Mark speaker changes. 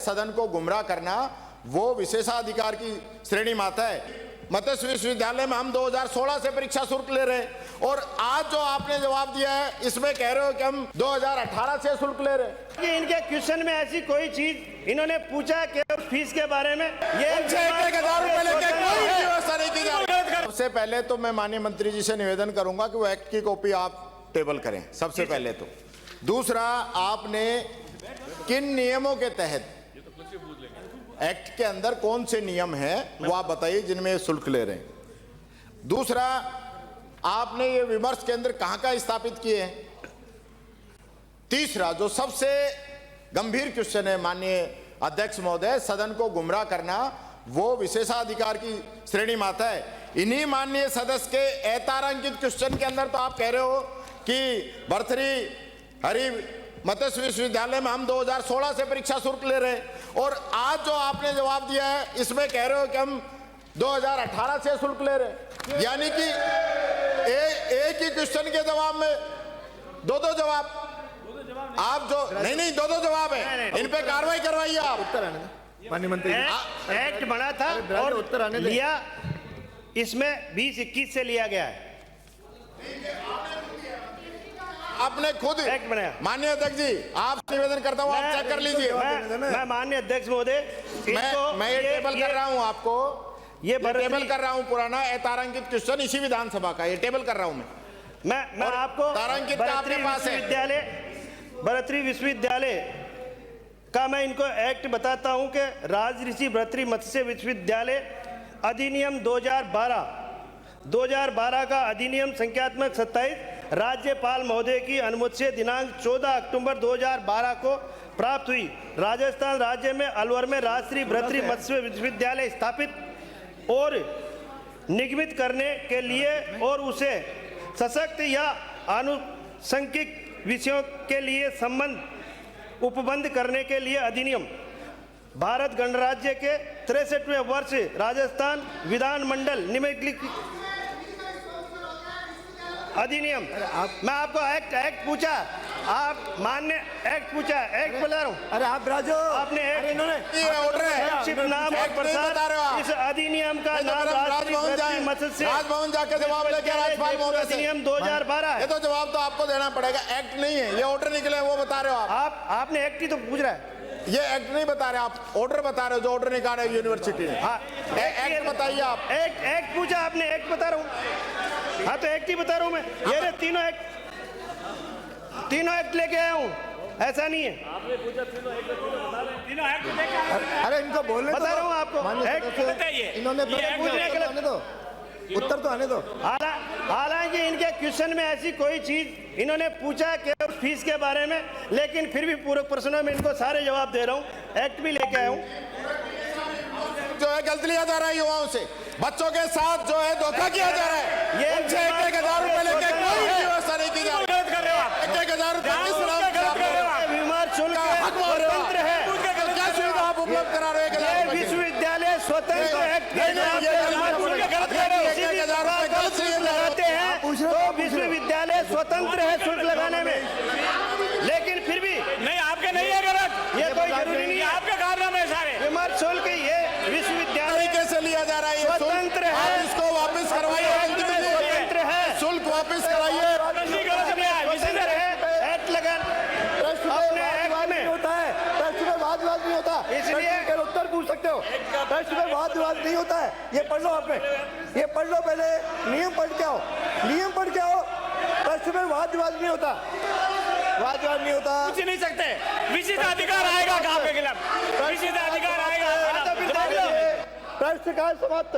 Speaker 1: सदन को गुमराह करना वो विशेषाधिकार की श्रेणी में आता है। मत्स्य विश्वविद्यालय में हम 2016 से परीक्षा शुल्क ले रहे हैं और आज जो आपने जवाब दिया है इसमें कह रहे हो कि हम 2018 से शुल्क ले रहे हैं।
Speaker 2: कि इनके क्वेश्चन में ऐसी कोई चीज इन्होंने पूछा कि फीस के बारे में ये
Speaker 1: 1,000 रुपए लेके कोई व्यवस्था नहीं की जा रही। सबसे पहले तो मैं माननीय मंत्री जी से निवेदन करूंगा कि वो एक्ट की कॉपी आप टेबल करें सबसे पहले तो। दूसरा, आपने किन नियमों के तहत एक्ट के अंदर कौन से नियम हैं वो आप बताइए जिनमें शुल्क ले रहे हैं। दूसरा, आपने ये विमर्श केंद्र कहां का स्थापित किए हैं। तीसरा, जो सबसे गंभीर क्वेश्चन है माननीय अध्यक्ष महोदय, सदन को गुमराह करना वो विशेषाधिकार की श्रेणी में आता है। इन्हीं माननीय सदस्य के अतारांकित क्वेश्चन के अंदर तो आप कह रहे हो कि भर्तृहरि मत्स्य विश्वविद्यालय में हम 2016 से परीक्षा शुल्क ले रहे हैं और आज जो आपने जवाब दिया है इसमें कह रहे हो कि हम 2018 से शुल्क ले रहे हैं। यानी कि एक ही क्वेश्चन के जवाब में दो जवाब आप जो नहीं दो जवाब है, इन पे कार्रवाई करवाइए आप।
Speaker 3: उत्तर आने दो माननीय मंत्री।
Speaker 2: एक्ट बना था और
Speaker 3: उत्तर आने दे।
Speaker 2: लिया इसमें 2021 से लिया गया है।
Speaker 1: आपने खुद
Speaker 2: एक्ट बनाया।
Speaker 1: माननीय अध्यक्ष जी, आप निवेदन करता हूँ, आप चेक कर लीजिए।
Speaker 2: मैं माननीय अध्यक्ष महोदय
Speaker 1: मैं ये टेबल कर रहा हूँ आपको,
Speaker 2: ये
Speaker 1: टेबल कर रहा हूँ पुराना अतारांकित क्वेश्चन इसी विधानसभा का, ये टेबल कर रहा हूँ
Speaker 2: मैं आपको
Speaker 1: तारांकित का आपके पास है।
Speaker 2: भर्तृहरि विश्वविद्यालय का मैं इनको एक्ट बताता हूं कि राजऋषि भर्तृहरि मत्स्य विश्वविद्यालय अधिनियम 2012 का अधिनियम संख्यात्मक 27 राज्यपाल महोदय की अनुमति से दिनांक 14 अक्टूबर 2012 को प्राप्त हुई। राजस्थान राज्य में अलवर में राजश्री भर्तृहरि मत्स्य विश्वविद्यालय स्थापित और निगमित करने के लिए और उसे सशक्त या आनुषंगिक विषयों के लिए संबंध उपबंध करने के लिए अधिनियम भारत गणराज्य के 63वें वर्ष राजस्थान विधानमंडल निम्नलिखित अधिनियम। मैं आपको एक्ट पूछा, आप मान्य एक्ट पूछा, एक्ट बोला रहा हूँ।
Speaker 3: अरे आप राजो
Speaker 2: आपने नाम और प्रसाद इस अधिनियम का नाम राजभवन
Speaker 1: जाके जवाब लेके राज्यपाल महोदय से
Speaker 2: अधिनियम 2012 है।
Speaker 1: ये तो जवाब तो आपको देना पड़ेगा, एक्ट नहीं है ये, ऑर्डर निकले वो बता रहे हो
Speaker 2: आपने एक्ट ही तो पूछ रहा है,
Speaker 1: ये एक्ट नहीं बता रहे, आप ऑर्डर बता रहे हो जो ऑर्डर निकाले यूनिवर्सिटी ने। हाँ, एक्ट बताइए आप।
Speaker 2: एक्ट पूछा आपने, एक्ट बता रहा हूँ। हाँ तो एक्ट ही बता रहा हूँ मैं, ये रे तीनों एक्ट लेके आया हूँ, ऐसा नहीं है। आपने पूछा तीनों एक्ट लेके आया।
Speaker 3: अरे इनको बोलने
Speaker 2: बता रहा हूँ आपको,
Speaker 3: इन्होंने आने दो, उत्तर तो आने दो।
Speaker 2: हालांकि इनके क्वेश्चन में ऐसी कोई चीज इन्होंने पूछा कि फीस के बारे में, लेकिन फिर भी पूरे प्रश्नों में इनको सारे जवाब दे रहा हूँ, एक्ट भी लेके आया हूँ।
Speaker 1: जो है गलत लिया जा रहा है युवाओं से, बच्चों के साथ जो है धोखा किया जा रहा है। ये 1,000 रुपए लेके कोई व्यवस्था नहीं की जा रही। 1,000 रुपए किस नाम से
Speaker 2: विमर्श शुल्क स्वतंत्र है,
Speaker 1: क्या सुविधा आप उपलब्ध करा रहे हैं?
Speaker 2: विश्वविद्यालय स्वतंत्र एक्ट लगाते हैं तो विश्वविद्यालय स्वतंत्र है शुल्क लगाने में, लेकिन फिर भी
Speaker 4: नहीं आपके नहीं है गलत,
Speaker 2: ये कोई जरूरी नहीं है,
Speaker 4: आपके कारण है सारे
Speaker 2: विमर्श शुल्क ये विश्वविद्यालय
Speaker 1: कैसे लिया जा रहा है,
Speaker 2: स्वतंत्र है,
Speaker 1: इसको वापस करवाइए,
Speaker 2: स्वतंत्र है,
Speaker 1: शुल्क वापस कराइए।
Speaker 2: एक्ट लगा अपने एक्ट में
Speaker 3: होता है, प्रश्न में वाद विवाद नहीं होता, इसलिए उत्तर पूछ सकते हो। प्रश्न में वाद विवाद नहीं होता है, ये पढ़ लो आपने, ये पढ़ लो पहले, नियम पढ़ के आओ, नियम पढ़ के आओ। प्रश्न में वाद विवाद नहीं होता, वाद विवाद नहीं होता,
Speaker 4: पूछ नहीं सकते। विशिष्ट अधिकार आएगा आपके खिलाफ, विशिष्ट अधिकार आएगा।
Speaker 3: प्रश्न काल समाप्त।